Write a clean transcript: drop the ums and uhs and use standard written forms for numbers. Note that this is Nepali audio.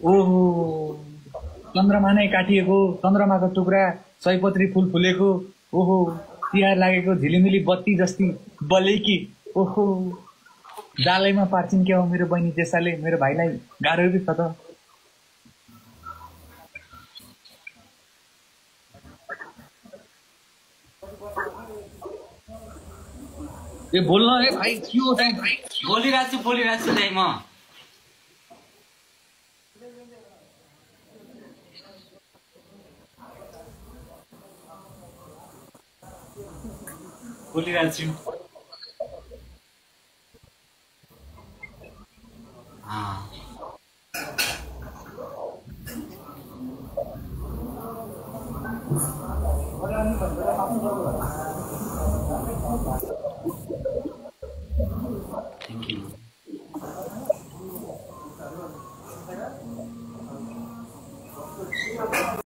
ओहो, चन्द्रमा नै काटिएको, चन्द्रमाको टुक्रा, सयपत्री फुल फुलेको, ओहो, तिहार लागेको झिलिमिली बत्ती जस्ती बलेकी, ओहो, जालैमा पार्छिन् क्या हो मेरो बहिनी जेसाले मेरो भाइलाई गाह्रो पो छ त। ए बोल्न ए भाइ के हो त? बोलिरहेको छु दाइ म। बोलिरहेको छु। Thank you.